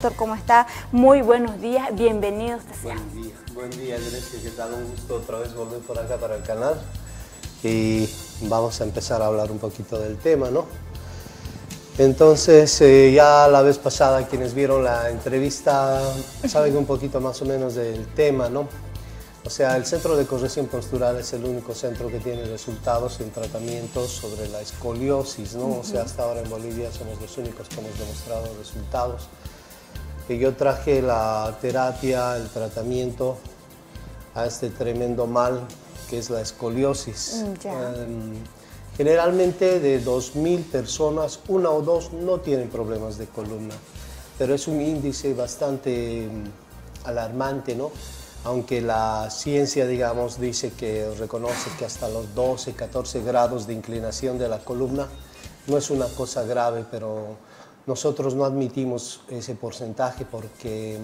Doctor, ¿cómo está? Muy buenos días, bienvenidos. Buen día, Grecia, ¿qué tal? Un gusto otra vez volver por acá para el canal y vamos a empezar a hablar un poquito del tema, ¿no? Entonces, ya la vez pasada quienes vieron la entrevista saben un poquito más o menos del tema, ¿no? O sea, el Centro de Corrección Postural es el único centro que tiene resultados en tratamientos sobre la escoliosis, ¿no? O sea, hasta ahora en Bolivia somos los únicos que hemos demostrado resultados. Y yo traje la terapia, el tratamiento a este tremendo mal que es la escoliosis. Generalmente de 2000 personas, una o dos no tienen problemas de columna, pero es un índice bastante alarmante, ¿no? Aunque la ciencia, digamos, dice que reconoce que hasta los 12, 14 grados de inclinación de la columna no es una cosa grave, pero nosotros no admitimos ese porcentaje porque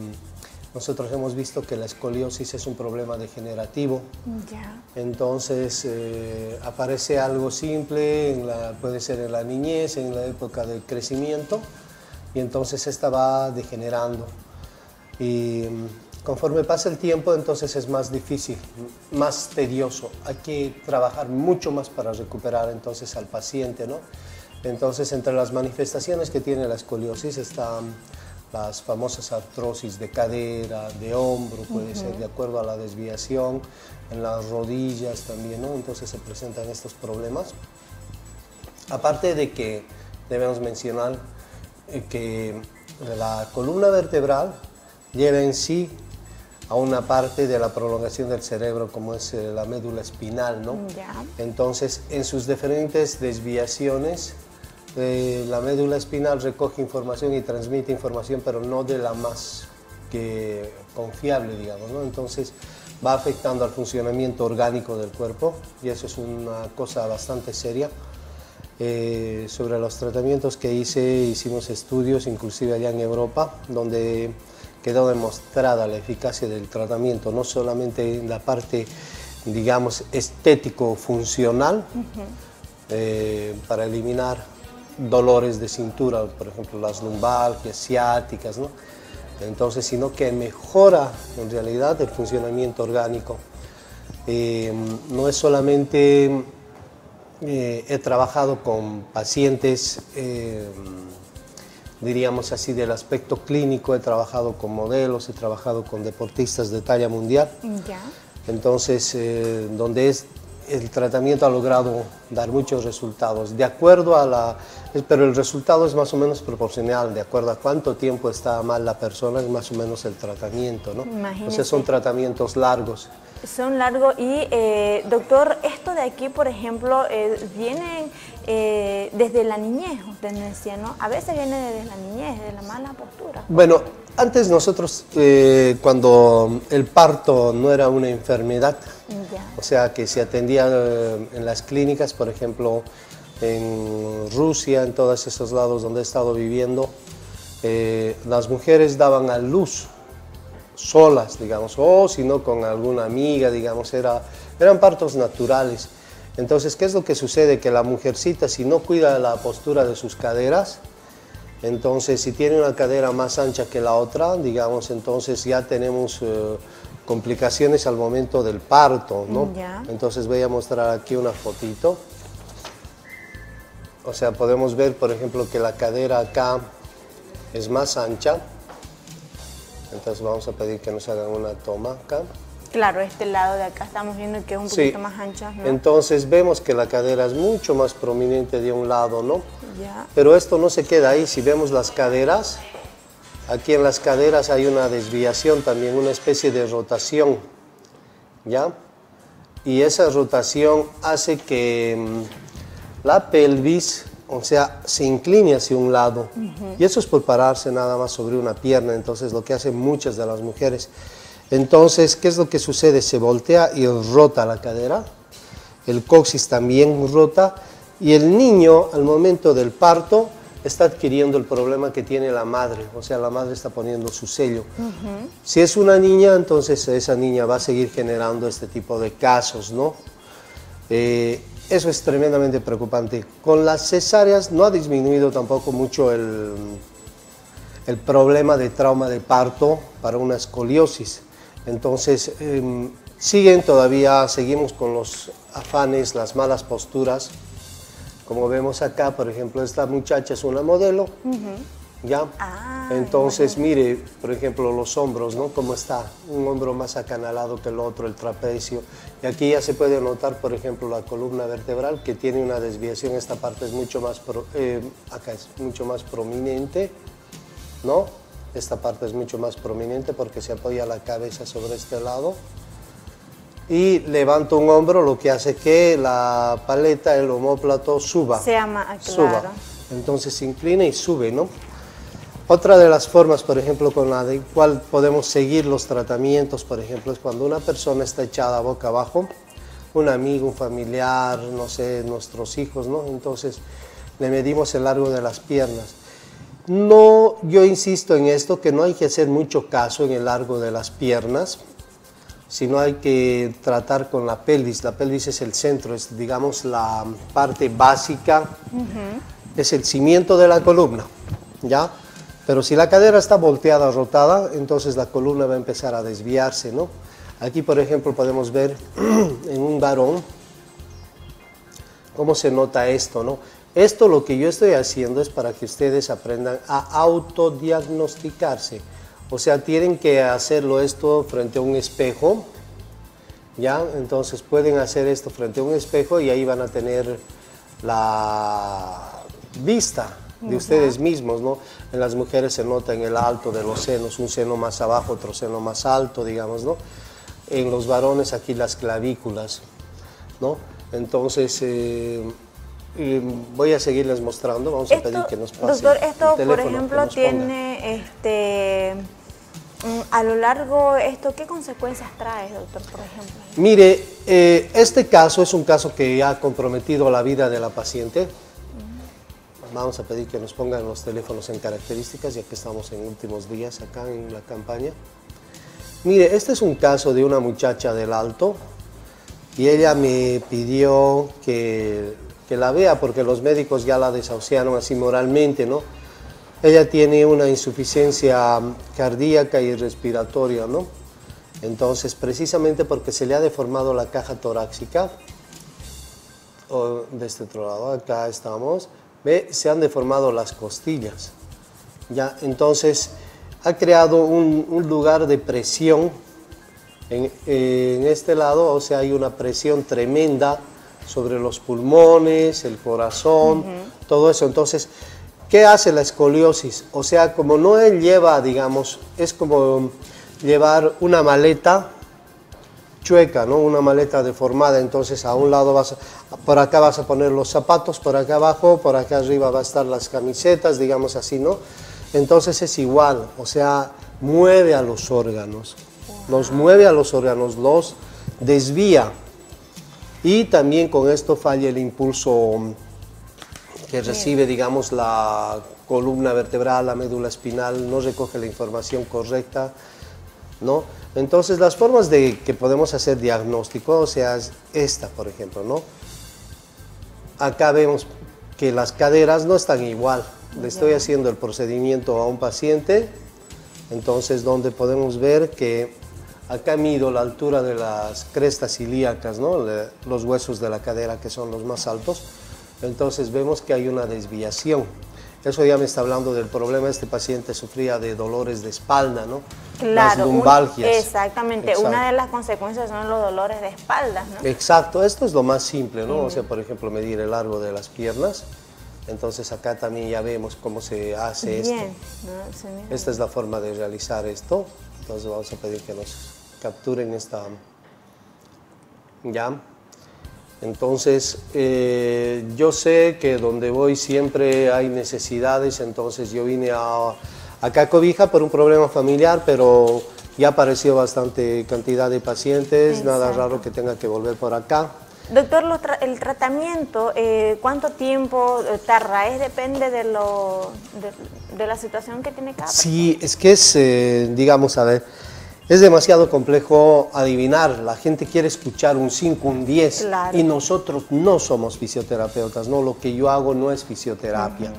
nosotros hemos visto que la escoliosis es un problema degenerativo. Entonces aparece algo simple, puede ser en la niñez, en la época del crecimiento, y entonces esta va degenerando. Y conforme pasa el tiempo, entonces es más difícil, más tedioso. Hay que trabajar mucho más para recuperar entonces al paciente, ¿no? Entonces, entre las manifestaciones que tiene la escoliosis están las famosas artrosis de cadera, de hombro, puede ser de acuerdo a la desviación, en las rodillas también, ¿no? Entonces se presentan estos problemas. Aparte de que debemos mencionar que la columna vertebral lleva en sí a una parte de la prolongación del cerebro, como es la médula espinal, ¿no? Entonces, en sus diferentes desviaciones, la médula espinal recoge información y transmite información, pero no de la más confiable, digamos, ¿no? Entonces, va afectando al funcionamiento orgánico del cuerpo, y eso es una cosa bastante seria. Sobre los tratamientos que hicimos estudios, inclusive allá en Europa, donde quedó demostrada la eficacia del tratamiento, no solamente en la parte, digamos, estético-funcional, para eliminar dolores de cintura, por ejemplo, las lumbalgias, ciáticas, ¿no? Entonces, sino que mejora en realidad el funcionamiento orgánico. No es solamente, he trabajado con pacientes, diríamos así, del aspecto clínico, he trabajado con modelos, he trabajado con deportistas de talla mundial. Entonces, donde el tratamiento ha logrado dar muchos resultados, de acuerdo a pero el resultado es más o menos proporcional, de acuerdo a cuánto tiempo está mal la persona, es más o menos el tratamiento, ¿no? O sea, son tratamientos largos. Son largos y, doctor, esto de aquí, por ejemplo, vienen desde la niñez, usted me decía, ¿no? A veces viene desde la niñez, de la mala postura. Bueno, antes nosotros, cuando el parto no era una enfermedad, o sea, que se atendía en las clínicas, por ejemplo, en Rusia, en todos esos lados donde he estado viviendo, las mujeres daban a luz solas, digamos, o si no con alguna amiga, digamos, eran partos naturales. Entonces, ¿qué es lo que sucede? Que la mujercita, si no cuida la postura de sus caderas, entonces si tiene una cadera más ancha que la otra, digamos, entonces ya tenemos complicaciones al momento del parto, ¿no? Entonces voy a mostrar aquí una fotito. O sea, podemos ver, por ejemplo, que la cadera acá es más ancha. Entonces vamos a pedir que nos hagan una toma acá. Claro, este lado de acá estamos viendo que es un poquito más ancha, ¿no? Entonces vemos que la cadera es mucho más prominente de un lado, ¿no? Pero esto no se queda ahí. Si vemos las caderas, aquí en las caderas hay una desviación también, una especie de rotación, ¿ya? Y esa rotación hace que la pelvis, o sea, se incline hacia un lado. Y eso es por pararse nada más sobre una pierna, entonces lo que hacen muchas de las mujeres. Entonces, ¿qué es lo que sucede? Se voltea y rota la cadera, el coxis también rota, y el niño al momento del parto está adquiriendo el problema que tiene la madre, o sea, la madre está poniendo su sello. Si es una niña, entonces esa niña va a seguir generando este tipo de casos, ¿no? Eso es tremendamente preocupante. Con las cesáreas no ha disminuido tampoco mucho el el problema de trauma de parto para una escoliosis. Entonces, seguimos con los afanes, las malas posturas. Como vemos acá, por ejemplo, esta muchacha es una modelo, ¿ya? Entonces, mire, por ejemplo, los hombros, ¿no? Cómo está, un hombro más acanalado que el otro, el trapecio. Y aquí ya se puede notar, por ejemplo, la columna vertebral, que tiene una desviación. Esta parte es mucho más, acá es mucho más prominente, ¿no? Esta parte es mucho más prominente porque se apoya la cabeza sobre este lado. Y levanto un hombro, lo que hace que la paleta, el omóplato, suba. Suba. Entonces se inclina y sube, ¿no? Otra de las formas, por ejemplo, con la de cual podemos seguir los tratamientos, por ejemplo, es cuando una persona está echada boca abajo, un amigo, un familiar, no sé, nuestros hijos, ¿no? Entonces le medimos el largo de las piernas. No, yo insisto en esto, que no hay que hacer mucho caso en el largo de las piernas, sino hay que tratar con la pelvis. La pelvis es el centro, es, digamos, la parte básica, es el cimiento de la columna, ¿ya? Pero si la cadera está volteada, rotada, entonces la columna va a empezar a desviarse, ¿no? Aquí, por ejemplo, podemos ver en un varón cómo se nota esto, ¿no? Esto, lo que yo estoy haciendo es para que ustedes aprendan a autodiagnosticarse. O sea, tienen que hacerlo esto frente a un espejo, ¿ya? Entonces pueden hacer esto frente a un espejo y ahí van a tener la vista de ustedes mismos, ¿no? En las mujeres se nota en el alto de los senos, un seno más abajo, otro seno más alto, digamos, ¿no? En los varones aquí las clavículas, ¿no? Entonces, voy a seguirles mostrando, vamos a pedir que nos pase. Doctor, esto, por ejemplo, tiene, a lo largo, ¿qué consecuencias trae, doctor, por ejemplo? Mire, este caso es un caso que ha comprometido la vida de la paciente. Vamos a pedir que nos pongan los teléfonos en características, ya que estamos en últimos días acá en la campaña. Mire, este es un caso de una muchacha del Alto y ella me pidió que la vea porque los médicos ya la desahuciaron así moralmente, ¿no? Ella tiene una insuficiencia cardíaca y respiratoria, ¿no? Entonces, precisamente porque se le ha deformado la caja torácica, o de este otro lado, acá estamos, ¿ve? Se han deformado las costillas, ¿ya? Entonces, ha creado un lugar de presión en este lado, o sea, hay una presión tremenda sobre los pulmones, el corazón, todo eso. Entonces, ¿qué hace la escoliosis? O sea, como no él lleva, digamos, es como llevar una maleta chueca, ¿no? Una maleta deformada. Entonces, a un lado por acá vas a poner los zapatos, por acá abajo, por acá arriba va a estar las camisetas, digamos así, ¿no? Entonces es igual, o sea, mueve a los órganos, los mueve a los órganos, los desvía. Y también con esto falla el impulso que recibe, digamos, la columna vertebral, la médula espinal, no recoge la información correcta, ¿no? Entonces, las formas que podemos hacer diagnóstico, o sea, es esta, por ejemplo, ¿no? Acá vemos que las caderas no están igual. Le estoy haciendo el procedimiento a un paciente, entonces, donde podemos ver que acá mido la altura de las crestas ilíacas, ¿no? Los huesos de la cadera, que son los más altos. Entonces vemos que hay una desviación. Eso ya me está hablando del problema. Este paciente sufría de dolores de espalda, ¿no? Claro, las lumbalgias. Exactamente. Exacto. Una de las consecuencias son los dolores de espalda, ¿no? Exacto. Esto es lo más simple, ¿no? O sea, por ejemplo, medir el largo de las piernas. Entonces acá también ya vemos cómo se hace esto. ¿No? Esta es la forma de realizar esto. Entonces vamos a pedir que nos capturen esta. ¿Ya? Entonces, yo sé que donde voy siempre hay necesidades, entonces yo vine acá a Cobija por un problema familiar, pero ya apareció bastante cantidad de pacientes. Exacto. Nada raro que tenga que volver por acá. Doctor, el tratamiento, ¿cuánto tiempo tarda? Depende de la situación que tiene cada persona. Sí, es que es, digamos, a ver, es demasiado complejo adivinar. La gente quiere escuchar un 5, un 10, claro. Y nosotros no somos fisioterapeutas, ¿no? Lo que yo hago no es fisioterapia.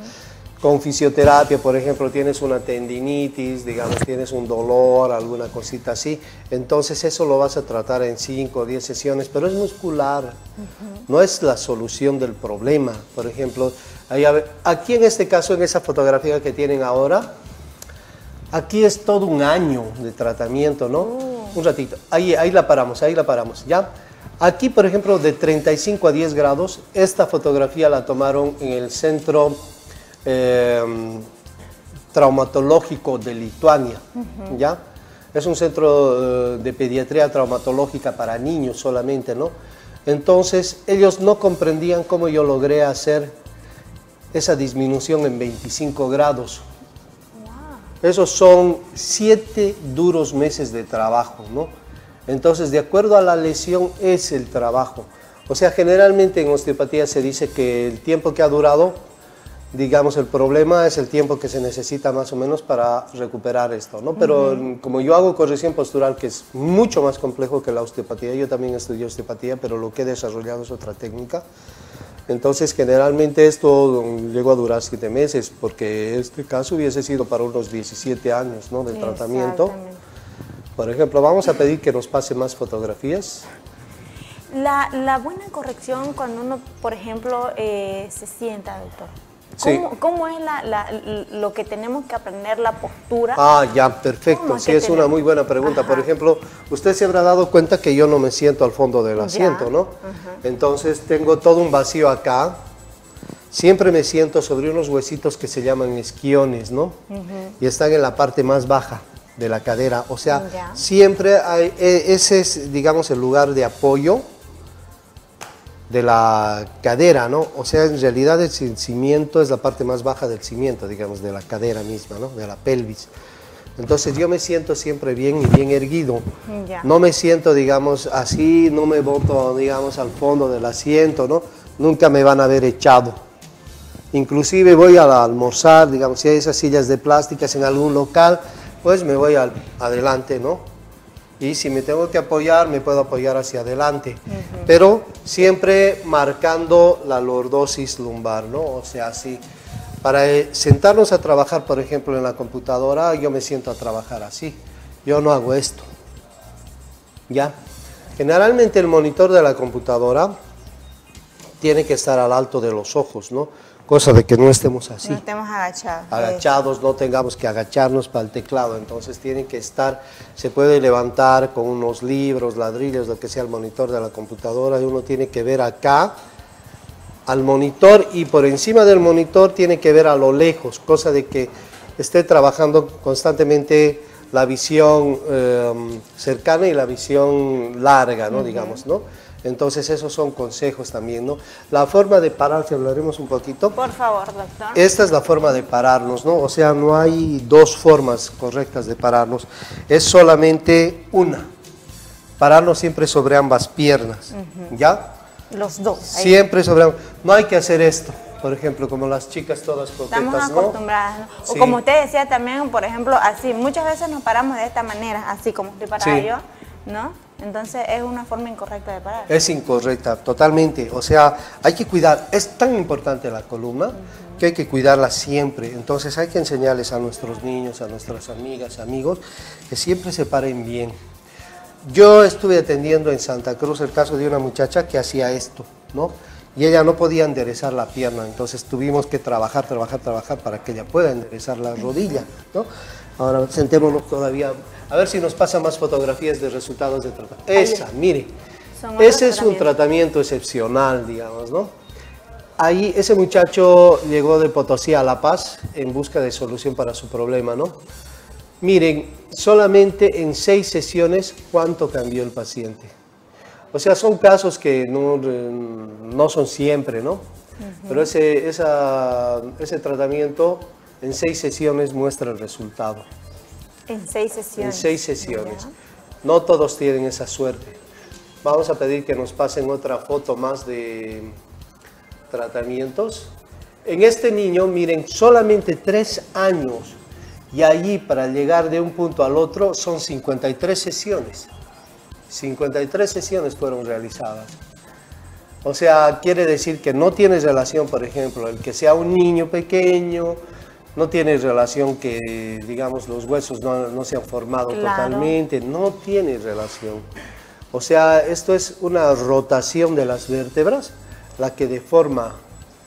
Con fisioterapia, por ejemplo, tienes una tendinitis, digamos, tienes un dolor, alguna cosita así, entonces eso lo vas a tratar en 5 o 10 sesiones, pero es muscular, no es la solución del problema. Por ejemplo, aquí en este caso, en esa fotografía que tienen ahora, aquí es todo un año de tratamiento, ¿no? Un ratito, ahí la paramos, ¿ya? Aquí, por ejemplo, de 35 a 10 grados, esta fotografía la tomaron en el centro traumatológico de Lituania, ¿ya? Es un centro de pediatría traumatológica para niños solamente, ¿no? Entonces, ellos no comprendían cómo yo logré hacer esa disminución en 25 grados. Wow. Esos son 7 duros meses de trabajo, ¿no? Entonces, de acuerdo a la lesión, es el trabajo. O sea, generalmente en osteopatía se dice que el tiempo que ha durado, digamos, el problema es el tiempo que se necesita más o menos para recuperar esto, ¿no? Pero como yo hago corrección postural, que es mucho más complejo que la osteopatía, yo también estudié osteopatía, pero lo que he desarrollado es otra técnica. Entonces, generalmente esto llegó a durar 7 meses, porque este caso hubiese sido para unos 17 años, ¿no? De tratamiento. Por ejemplo, vamos a pedir que nos pase más fotografías. La buena corrección cuando uno, por ejemplo, se sienta, doctor. Sí. ¿Cómo es lo que tenemos que aprender, la postura? Ah, ya, perfecto. Sí, es una muy buena pregunta. Ajá. Por ejemplo, usted se habrá dado cuenta que yo no me siento al fondo del asiento, ¿no? Ajá. Entonces tengo todo un vacío acá. Siempre me siento sobre unos huesitos que se llaman isquiones, ¿no? Y están en la parte más baja de la cadera. O sea, siempre hay, ese es, digamos, el lugar de apoyo de la cadera, ¿no? O sea, en realidad el cimiento es la parte más baja del cimiento, digamos, de la cadera misma, ¿no? De la pelvis. Entonces yo me siento siempre bien y bien erguido. No me siento, digamos, así, no me boto, digamos, al fondo del asiento, ¿no? Nunca me van a ver echado. Inclusive voy a almorzar, digamos, si hay esas sillas de plásticas en algún local, pues me voy adelante, ¿no? Y si me tengo que apoyar, me puedo apoyar hacia adelante, pero siempre marcando la lordosis lumbar, ¿no? O sea, así, para sentarnos a trabajar, por ejemplo, en la computadora, yo me siento a trabajar así, yo no hago esto, ¿ya? Generalmente el monitor de la computadora tiene que estar al alto de los ojos, ¿no? Cosa de que no estemos así. No estemos agachados. Agachados, no tengamos que agacharnos para el teclado, entonces tiene que estar, se puede levantar con unos libros, ladrillos, lo que sea el monitor de la computadora, y uno tiene que ver acá al monitor, y por encima del monitor tiene que ver a lo lejos, cosa de que esté trabajando constantemente la visión cercana y la visión larga, ¿no? Digamos, ¿no? Entonces esos son consejos también, ¿no? La forma de pararse, hablaremos un poquito. Por favor, doctor. Esta es la forma de pararnos, ¿no? O sea, no hay dos formas correctas de pararnos, es solamente una. Pararnos siempre sobre ambas piernas, ¿ya? Los dos. Siempre sobre ambas. No hay que hacer esto, por ejemplo, como las chicas todas coquetas, ¿no? Estamos acostumbradas, ¿no? Sí. O como usted decía también, por ejemplo, así, muchas veces nos paramos de esta manera, así como estoy parada yo, ¿no? Entonces es una forma incorrecta de parar. Es incorrecta, totalmente. O sea, hay que cuidar, es tan importante la columna que hay que cuidarla siempre. Entonces hay que enseñarles a nuestros niños, a nuestras amigas, amigos, que siempre se paren bien. Yo estuve atendiendo en Santa Cruz el caso de una muchacha que hacía esto, ¿no? Y ella no podía enderezar la pierna, entonces tuvimos que trabajar para que ella pueda enderezar la rodilla, ¿no? Ahora sentémonos todavía, a ver si nos pasan más fotografías de resultados de tratamiento. Esa, mire, ese es un tratamiento excepcional, digamos, ¿no? Ahí ese muchacho llegó de Potosí a La Paz en busca de solución para su problema, ¿no? Miren, solamente en 6 sesiones, ¿cuánto cambió el paciente? O sea, son casos que no son siempre, ¿no? Pero ese tratamiento en 6 sesiones muestra el resultado. En 6 sesiones. En 6 sesiones. No todos tienen esa suerte. Vamos a pedir que nos pasen otra foto más de tratamientos. En este niño, miren, solamente 3 años. Y allí, para llegar de un punto al otro, son 53 sesiones. 53 sesiones fueron realizadas. O sea, quiere decir que no tiene relación, por ejemplo, el que sea un niño pequeño, no tiene relación que, digamos, los huesos no se han formado totalmente, no tiene relación. O sea, esto es una rotación de las vértebras, la que deforma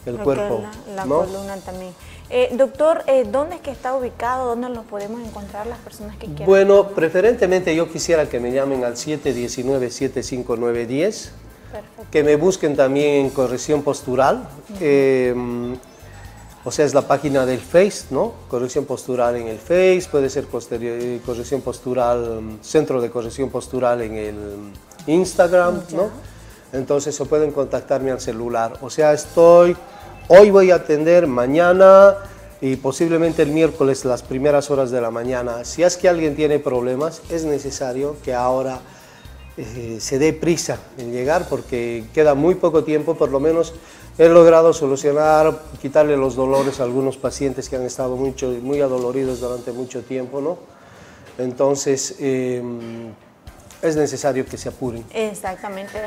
el cuerpo. La ¿no? columna también. Doctor, ¿dónde es que está ubicado? ¿Dónde lo podemos encontrar las personas que quieran? Bueno, preferentemente yo quisiera que me llamen al 719-759-10, que me busquen también en Corrección Postural, o sea, es la página del Face, ¿no? Corrección Postural en el Face, puede ser Corrección Postural, Centro de Corrección Postural en el Instagram, ¿no? Entonces, o pueden contactarme al celular. O sea, hoy voy a atender, mañana y posiblemente el miércoles, las primeras horas de la mañana. Si es que alguien tiene problemas, es necesario que ahora se dé prisa en llegar porque queda muy poco tiempo, por lo menos he logrado solucionar, quitarle los dolores a algunos pacientes que han estado muy adoloridos durante mucho tiempo, ¿no? Entonces, es necesario que se apuren. Exactamente.